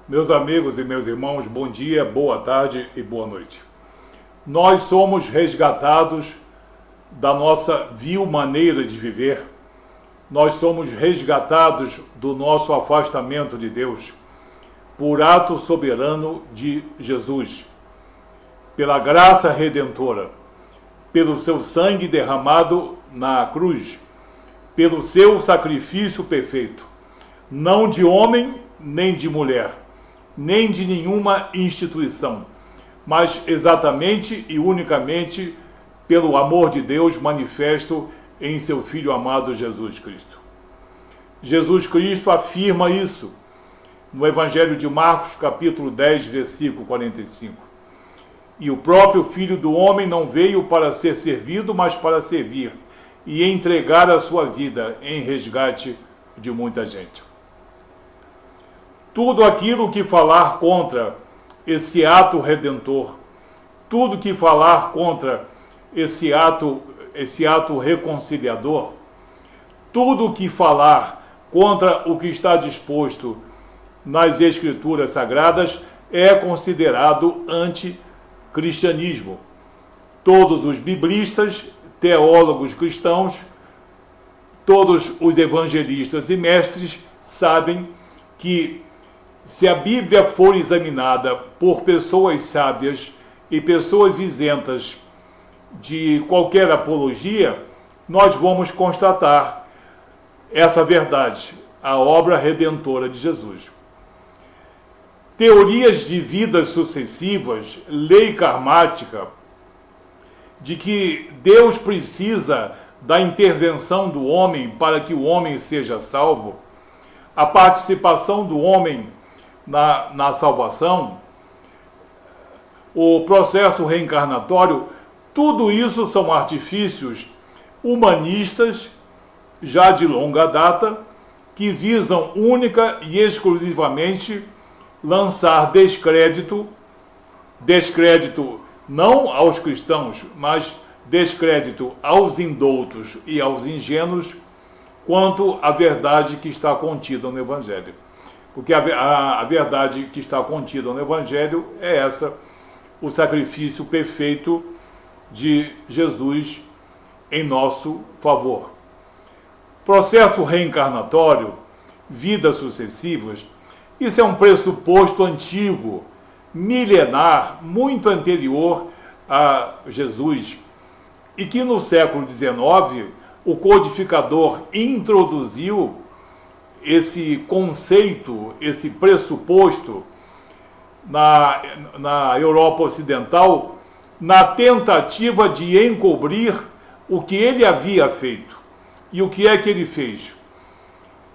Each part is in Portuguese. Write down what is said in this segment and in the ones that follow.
Meus amigos e meus irmãos, bom dia, boa tarde e boa noite. Nós somos resgatados da nossa vil maneira de viver. Nós somos resgatados do nosso afastamento de Deus por ato soberano de Jesus, pela graça redentora, pelo seu sangue derramado na cruz, pelo seu sacrifício perfeito, não de homem nem de mulher, nem de nenhuma instituição, mas exatamente e unicamente pelo amor de Deus manifesto em seu Filho amado Jesus Cristo. Jesus Cristo afirma isso no Evangelho de Marcos, capítulo 10, versículo 45. E o próprio Filho do Homem não veio para ser servido, mas para servir e entregar a sua vida em resgate de muita gente. Tudo aquilo que falar contra esse ato redentor, tudo que falar contra esse ato reconciliador, tudo que falar contra o que está disposto nas Escrituras Sagradas é considerado anticristianismo. Todos os biblistas, teólogos cristãos, todos os evangelistas e mestres sabem que se a Bíblia for examinada por pessoas sábias e pessoas isentas de qualquer apologia, nós vamos constatar essa verdade, a obra redentora de Jesus. Teorias de vidas sucessivas, lei karmática, de que Deus precisa da intervenção do homem para que o homem seja salvo, a participação do homem na salvação, o processo reencarnatório, tudo isso são artifícios humanistas já de longa data que visam única e exclusivamente lançar descrédito não aos cristãos, mas descrédito aos indoutos e aos ingênuos quanto à verdade que está contida no Evangelho. Porque a verdade que está contida no Evangelho é essa, o sacrifício perfeito de Jesus em nosso favor. Processo reencarnatório, vidas sucessivas, isso é um pressuposto antigo, milenar, muito anterior a Jesus, e que no século XIX o codificador introduziu esse conceito, esse pressuposto na Europa Ocidental, na tentativa de encobrir o que ele havia feito. E o que é que ele fez?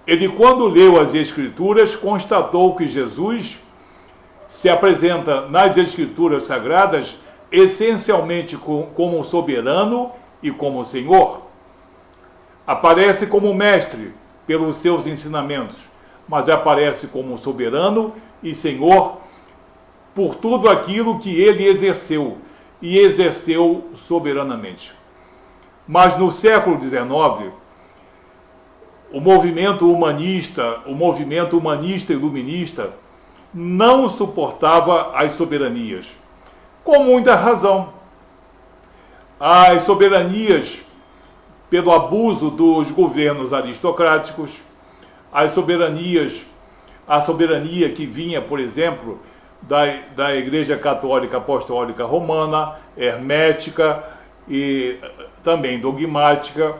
Ele, quando leu as Escrituras, constatou que Jesus se apresenta nas Escrituras Sagradas essencialmente como soberano e como Senhor. Aparece como mestre pelos seus ensinamentos, mas aparece como soberano e Senhor por tudo aquilo que ele exerceu, e exerceu soberanamente. Mas no século XIX, o movimento humanista e iluminista não suportava as soberanias, com muita razão. As soberanias pelo abuso dos governos aristocráticos, a soberania que vinha, por exemplo, da Igreja Católica Apostólica Romana, hermética e também dogmática,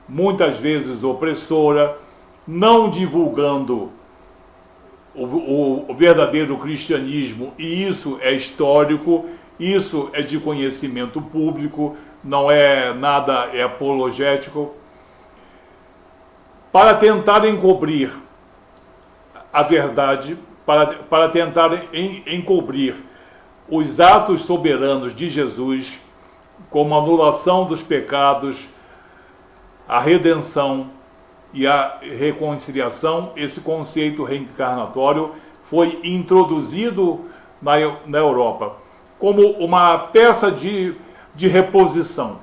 muitas vezes opressora, não divulgando o verdadeiro cristianismo, e isso é histórico, isso é de conhecimento público, não é nada apologético, para tentar encobrir a verdade, para tentar encobrir os atos soberanos de Jesus, como a anulação dos pecados, a redenção e a reconciliação. Esse conceito reencarnatório foi introduzido na Europa como uma peça de reposição,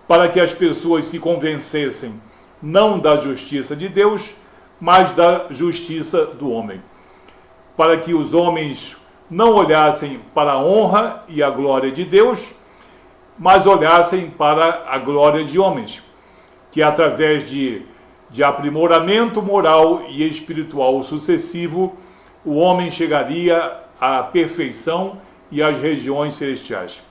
para que as pessoas se convencessem não da justiça de Deus, mas da justiça do homem. para que os homens não olhassem para a honra e a glória de Deus, mas olhassem para a glória de homens, que através de aprimoramento moral e espiritual sucessivo, o homem chegaria à perfeição e às regiões celestiais.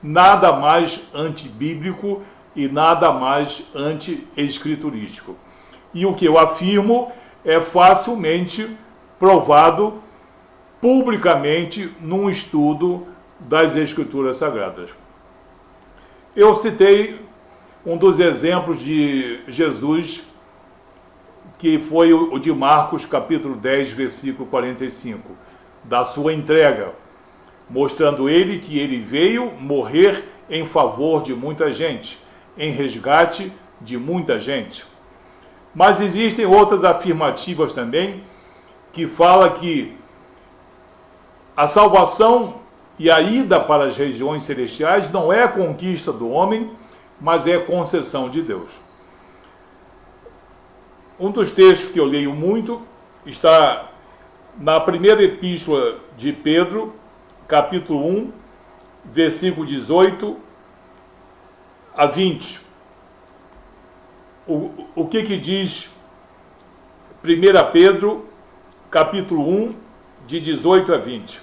Nada mais antibíblico e nada mais anti-escriturístico. E o que eu afirmo é facilmente provado publicamente num estudo das Escrituras Sagradas. Eu citei um dos exemplos de Jesus, que foi o de Marcos, capítulo 10, versículo 45, da sua entrega, mostrando ele que ele veio morrer em favor de muita gente, em resgate de muita gente. Mas existem outras afirmativas também, que fala que a salvação e a ida para as regiões celestiais não é conquista do homem, mas é concessão de Deus. Um dos textos que eu leio muito está na primeira epístola de Pedro, capítulo 1, versículo 18 a 20. O que diz 1 Pedro, capítulo 1, de 18 a 20?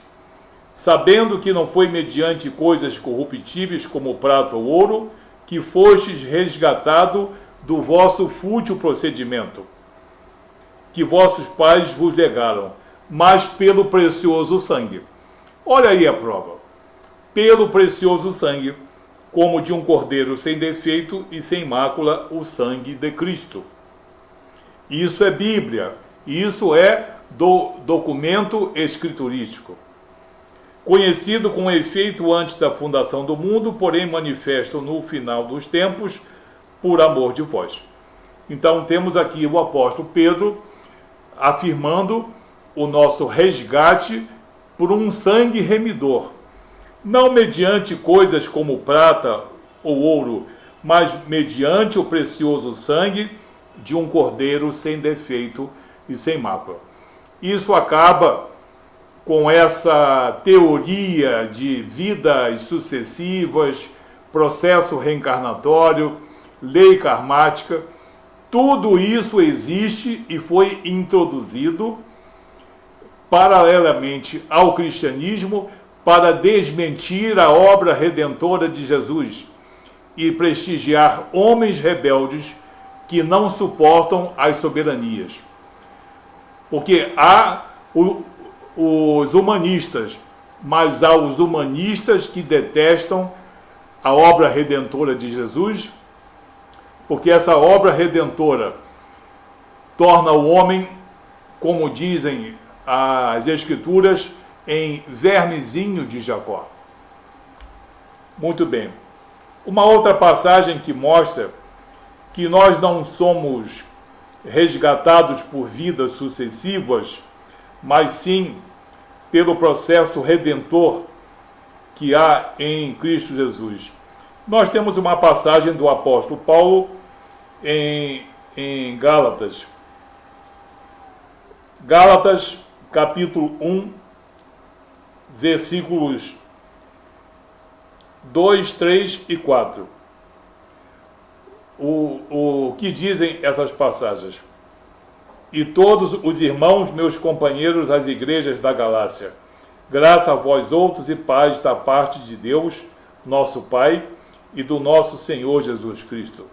Sabendo que não foi mediante coisas corruptíveis como prata ou ouro, que fostes resgatado do vosso fútil procedimento, que vossos pais vos legaram, mas pelo precioso sangue. Olha aí a prova. Pelo precioso sangue, como de um cordeiro sem defeito e sem mácula, o sangue de Cristo. Isso é Bíblia, isso é do documento escriturístico. Conhecido com efeito antes da fundação do mundo, porém manifesto no final dos tempos, por amor de vós. Então temos aqui o apóstolo Pedro afirmando o nosso resgate por um sangue remidor, não mediante coisas como prata ou ouro, mas mediante o precioso sangue de um cordeiro sem defeito e sem mácula. Isso acaba com essa teoria de vidas sucessivas, processo reencarnatório, lei karmática. Tudo isso existe e foi introduzido paralelamente ao cristianismo para desmentir a obra redentora de Jesus e prestigiar homens rebeldes que não suportam as soberanias. Porque há os humanistas, mas há os humanistas que detestam a obra redentora de Jesus, porque essa obra redentora torna o homem, como dizem as Escrituras, em vermezinho de Jacó. Muito bem. Uma outra passagem que mostra que nós não somos resgatados por vidas sucessivas, mas sim pelo processo redentor que há em Cristo Jesus. Nós temos uma passagem do apóstolo Paulo em Gálatas. Gálatas, capítulo 1, versículos 2, 3 e 4. O que dizem essas passagens? E todos os irmãos, meus companheiros, as igrejas da Galácia, graça a vós outros e paz da parte de Deus, nosso Pai, e do nosso Senhor Jesus Cristo,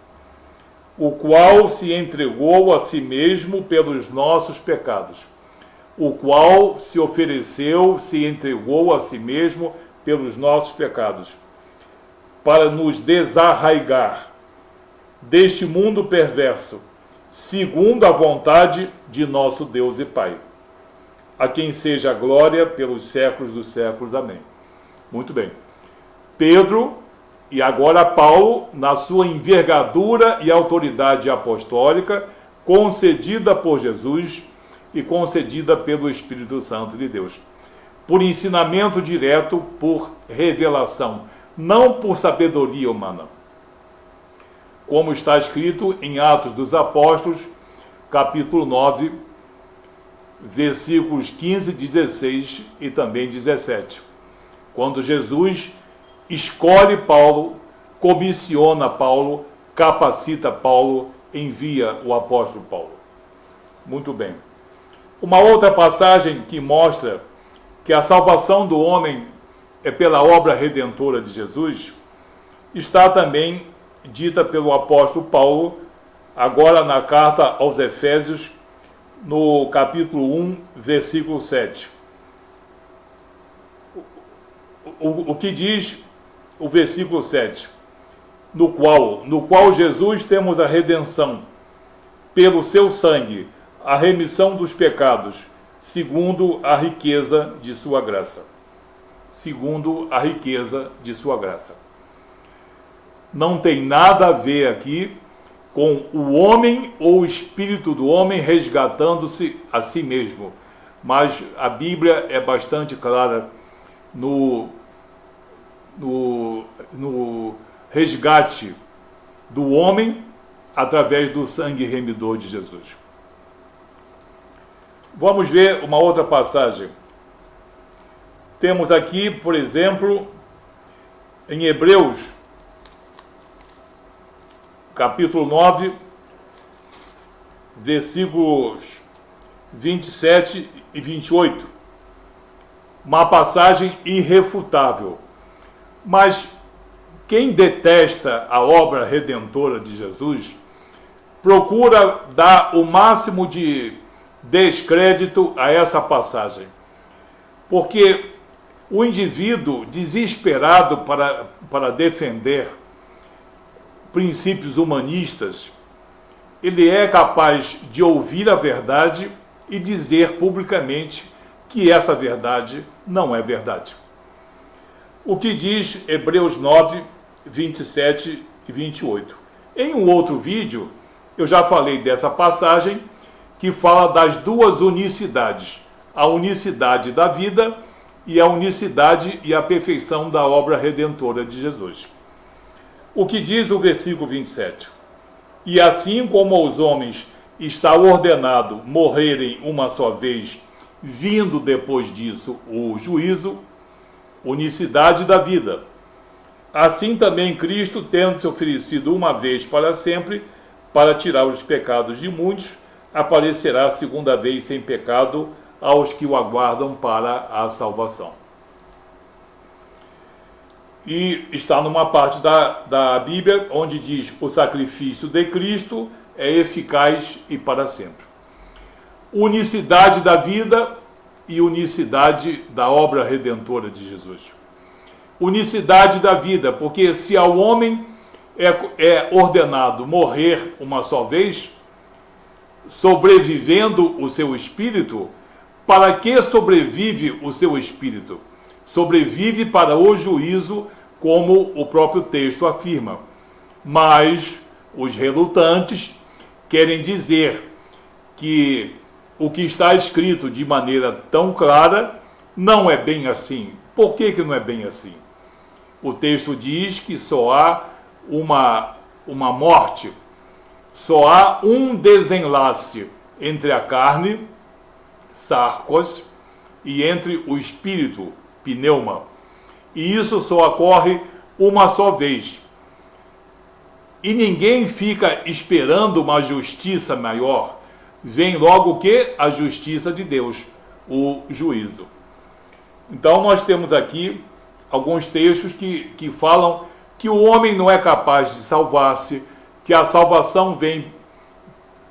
o qual se entregou a si mesmo pelos nossos pecados, o qual se ofereceu, se entregou a si mesmo pelos nossos pecados, para nos desarraigar deste mundo perverso, segundo a vontade de nosso Deus e Pai, a quem seja a glória pelos séculos dos séculos. Amém. Muito bem. Pedro e agora Paulo, na sua envergadura e autoridade apostólica, concedida por Jesus e concedida pelo Espírito Santo de Deus, por ensinamento direto, por revelação, não por sabedoria humana. Como está escrito em Atos dos Apóstolos, capítulo 9, versículos 15, 16 e também 17. Quando Jesus escolhe Paulo, comissiona Paulo, capacita Paulo, envia o apóstolo Paulo. Muito bem. Uma outra passagem que mostra que a salvação do homem é pela obra redentora de Jesus, está também dita pelo apóstolo Paulo, agora na carta aos Efésios, no capítulo 1, versículo 7. O que diz o versículo 7? No qual Jesus temos a redenção, pelo seu sangue, a remissão dos pecados, segundo a riqueza de sua graça. Segundo a riqueza de sua graça. Não tem nada a ver aqui com o homem ou o espírito do homem resgatando-se a si mesmo. Mas a Bíblia é bastante clara no resgate do homem através do sangue remidor de Jesus. Vamos ver uma outra passagem. Temos aqui, por exemplo, em Hebreus, capítulo 9, versículos 27 e 28. Uma passagem irrefutável. Mas quem detesta a obra redentora de Jesus procura dar o máximo de descrédito a essa passagem. Porque o indivíduo desesperado para defender princípios humanistas, ele é capaz de ouvir a verdade e dizer publicamente que essa verdade não é verdade. O que diz Hebreus 9, 27 e 28. Em um outro vídeo, eu já falei dessa passagem que fala das duas unicidades, a unicidade da vida e a unicidade e a perfeição da obra redentora de Jesus. O que diz o versículo 27? E assim como aos homens está ordenado morrerem uma só vez, vindo depois disso o juízo, unicidade da vida. Assim também Cristo, tendo se oferecido uma vez para sempre, para tirar os pecados de muitos, aparecerá a segunda vez sem pecado aos que o aguardam para a salvação. E está numa parte da Bíblia onde diz: o sacrifício de Cristo é eficaz e para sempre. Unicidade da vida e unicidade da obra redentora de Jesus. Unicidade da vida, porque se ao homem é ordenado morrer uma só vez, sobrevivendo o seu espírito, para que sobrevive o seu espírito? Sobrevive para o juízo, como o próprio texto afirma. Mas os relutantes querem dizer que o que está escrito de maneira tão clara não é bem assim. Por que não é bem assim? O texto diz que só há uma morte, só há um desenlace entre a carne, sarcos, e entre o espírito, pneuma. E isso só ocorre uma só vez. E ninguém fica esperando uma justiça maior. Vem logo o que? A justiça de Deus, o juízo. Então nós temos aqui alguns textos que falam que o homem não é capaz de salvar-se, que a salvação vem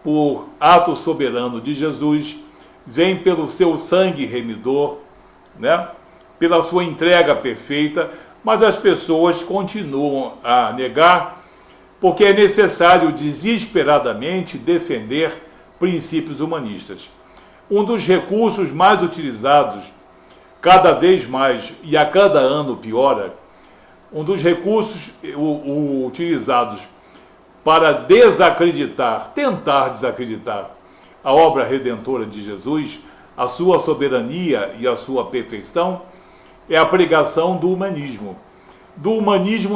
por ato soberano de Jesus, vem pelo seu sangue remidor, né? Pela sua entrega perfeita, mas as pessoas continuam a negar, porque é necessário desesperadamente defender princípios humanistas. Um dos recursos mais utilizados, cada vez mais e a cada ano piora, um dos recursos utilizados para desacreditar, tentar desacreditar a obra redentora de Jesus, a sua soberania e a sua perfeição, é a pregação do humanismo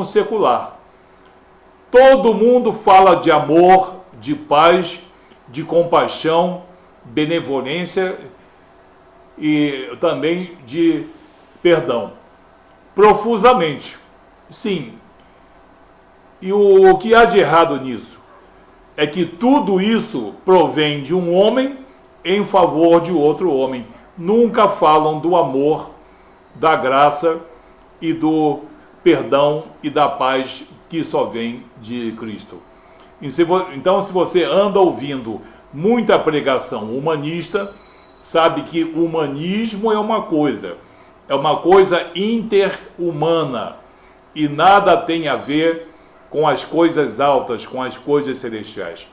secular. Todo mundo fala de amor, de paz, de compaixão, benevolência e também de perdão. Profusamente. Sim. E o que há de errado nisso? É que tudo isso provém de um homem em favor de outro homem. Nunca falam do amor, da graça e do perdão e da paz que só vem de Cristo. Então, se você anda ouvindo muita pregação humanista, sabe que o humanismo é uma coisa interhumana e nada tem a ver com as coisas altas, com as coisas celestiais.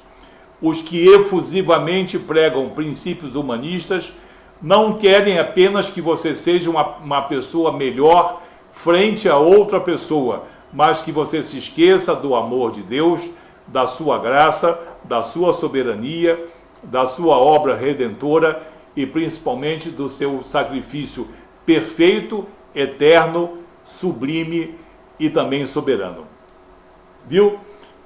Os que efusivamente pregam princípios humanistas não querem apenas que você seja uma pessoa melhor frente a outra pessoa, mas que você se esqueça do amor de Deus, da sua graça, da sua soberania, da sua obra redentora e principalmente do seu sacrifício perfeito, eterno, sublime e também soberano. Viu?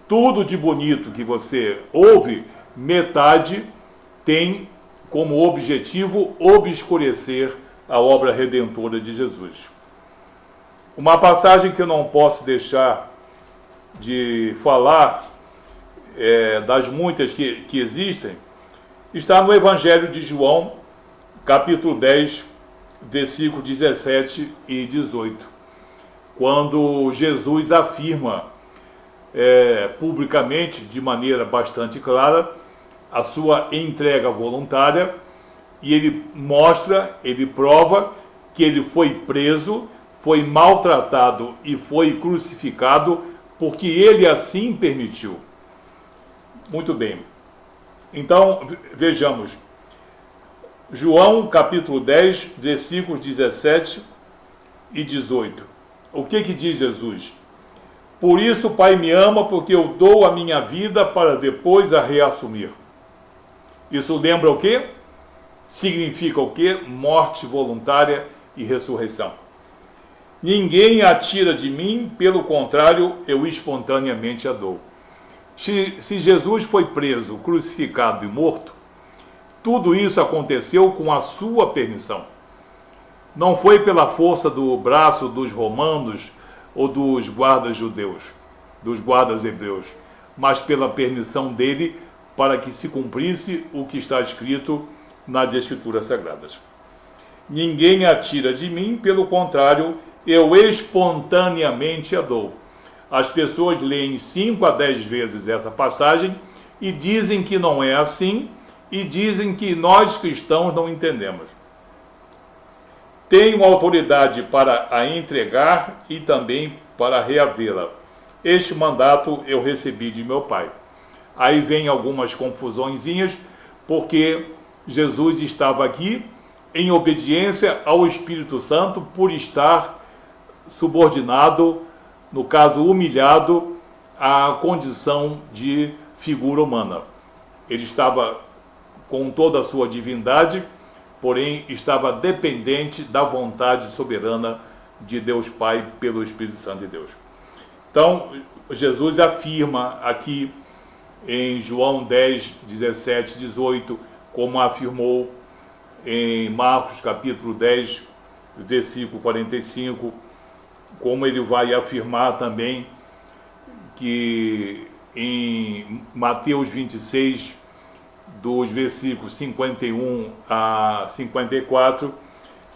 Tudo de bonito que você ouve, metade tem como objetivo obscurecer a obra redentora de Jesus. Uma passagem que eu não posso deixar de falar, das muitas que existem, está no Evangelho de João, capítulo 10, versículos 17 e 18, quando Jesus afirma publicamente, de maneira bastante clara, a sua entrega voluntária, e ele mostra, ele prova que ele foi preso, foi maltratado e foi crucificado porque ele assim permitiu. Muito bem. Então, vejamos. João, capítulo 10, versículos 17 e 18. O que diz Jesus? Por isso o Pai me ama, porque eu dou a minha vida para depois a reassumir. Isso lembra o quê? Significa o quê? Morte voluntária e ressurreição. Ninguém a tira de mim, pelo contrário, eu espontaneamente a dou. Se Jesus foi preso, crucificado e morto, tudo isso aconteceu com a sua permissão. Não foi pela força do braço dos romanos ou dos guardas judeus, dos guardas hebreus, mas pela permissão dele para que se cumprisse o que está escrito nas Escrituras Sagradas. Ninguém a tira de mim, pelo contrário, eu espontaneamente a dou. As pessoas leem 5 a 10 vezes essa passagem e dizem que não é assim, e dizem que nós cristãos não entendemos. Tenho autoridade para a entregar e também para reavê-la. Este mandato eu recebi de meu Pai. Aí vem algumas confusõezinhas, porque Jesus estava aqui em obediência ao Espírito Santo por estar subordinado, no caso humilhado, à condição de figura humana. Ele estava com toda a sua divindade, porém estava dependente da vontade soberana de Deus Pai pelo Espírito Santo de Deus. Então, Jesus afirma aqui em João 10, 17, 18, como afirmou em Marcos capítulo 10, versículo 45, como ele vai afirmar também que em Mateus 26, dos versículos 51 a 54,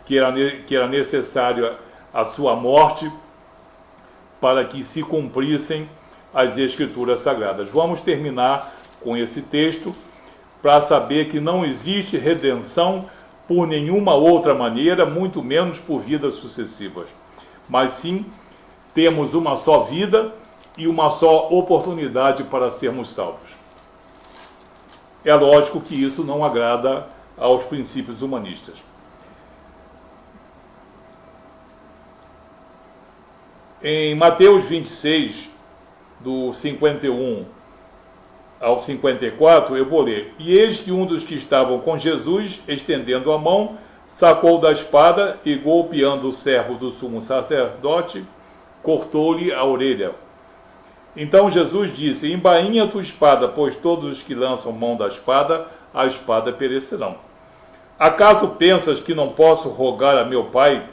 que era necessária a sua morte para que se cumprissem as Escrituras Sagradas. Vamos terminar com esse texto para saber que não existe redenção por nenhuma outra maneira, muito menos por vidas sucessivas. Mas sim, temos uma só vida e uma só oportunidade para sermos salvos. É lógico que isso não agrada aos princípios humanistas. Em Mateus 26, do 51 ao 54, eu vou ler. E eis que um dos que estavam com Jesus, estendendo a mão, sacou da espada e, golpeando o servo do sumo sacerdote, cortou-lhe a orelha. Então Jesus disse: embainha tua espada, pois todos os que lançam mão da espada, a espada perecerão. Acaso pensas que não posso rogar a meu Pai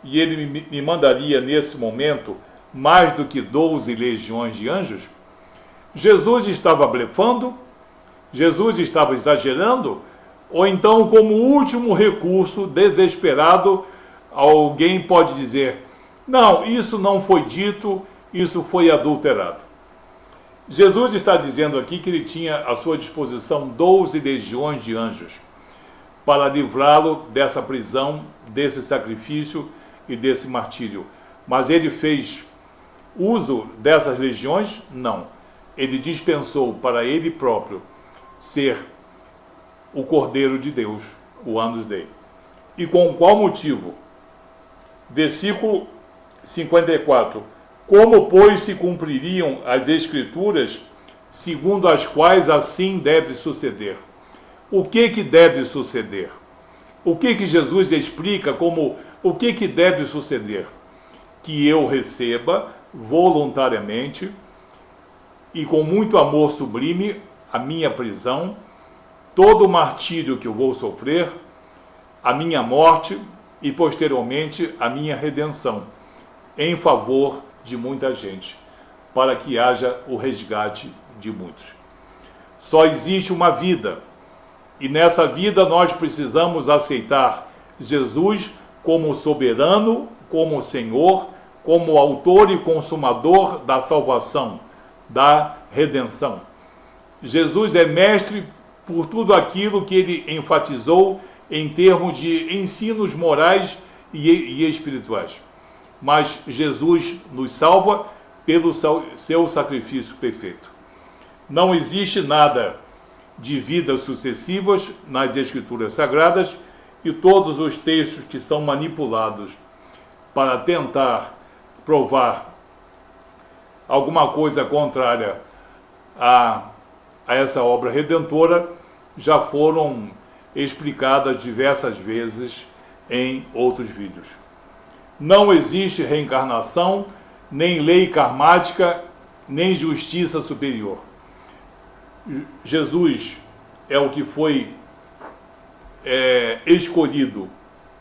e ele me mandaria nesse momento mais do que 12 legiões de anjos? Jesus estava blefando? Jesus estava exagerando? Ou então, como último recurso desesperado, alguém pode dizer: não, isso não foi dito, isso foi adulterado. Jesus está dizendo aqui que ele tinha à sua disposição 12 legiões de anjos para livrá-lo dessa prisão, desse sacrifício e desse martírio. Mas ele fez uso dessas legiões? Não. Ele dispensou para ele próprio ser o Cordeiro de Deus, o Agnus Dei. E com qual motivo? Versículo 54. Como, pois, se cumpririam as Escrituras, segundo as quais assim deve suceder? O que deve suceder? O que Jesus explica como o que deve suceder? Que eu receba voluntariamente e com muito amor sublime a minha prisão, todo o martírio que eu vou sofrer, a minha morte e posteriormente a minha redenção, em favor de muita gente, para que haja o resgate de muitos. Só existe uma vida, e nessa vida nós precisamos aceitar Jesus como soberano, como Senhor, como autor e consumador da salvação, da redenção. Jesus é mestre por tudo aquilo que ele enfatizou em termos de ensinos morais e espirituais. Mas Jesus nos salva pelo seu sacrifício perfeito. Não existe nada de vidas sucessivas nas Escrituras Sagradas, e todos os textos que são manipulados para tentar provar alguma coisa contrária a essa obra redentora já foram explicadas diversas vezes em outros vídeos. Não existe reencarnação, nem lei karmática, nem justiça superior. Jesus é o que foi escolhido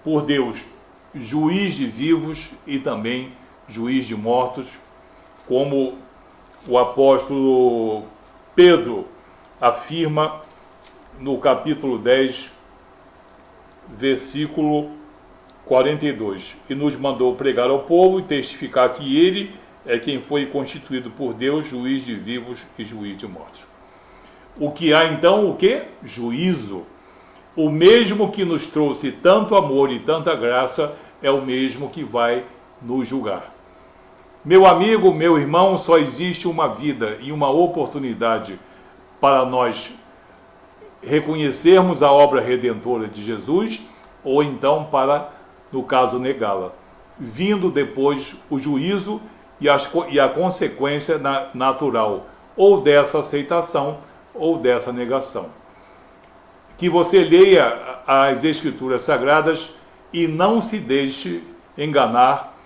por Deus, juiz de vivos e também juiz de mortos, como o apóstolo Pedro afirma no capítulo 10, versículo 42, e nos mandou pregar ao povo e testificar que ele é quem foi constituído por Deus, juiz de vivos e juiz de mortos. O que há então, o que? Juízo. O mesmo que nos trouxe tanto amor e tanta graça é o mesmo que vai nos julgar. Meu amigo, meu irmão, só existe uma vida e uma oportunidade para nós reconhecermos a obra redentora de Jesus, ou então para, no caso, negá-la, vindo depois o juízo e a consequência natural, ou dessa aceitação, ou dessa negação. Que você leia as Escrituras Sagradas e não se deixe enganar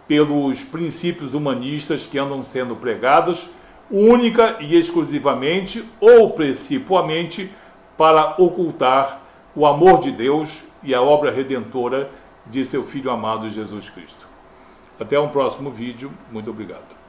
pelos princípios humanistas que andam sendo pregados, única e exclusivamente ou principalmente para ocultar o amor de Deus e a obra redentora de seu Filho amado Jesus Cristo. Até um próximo vídeo. Muito obrigado.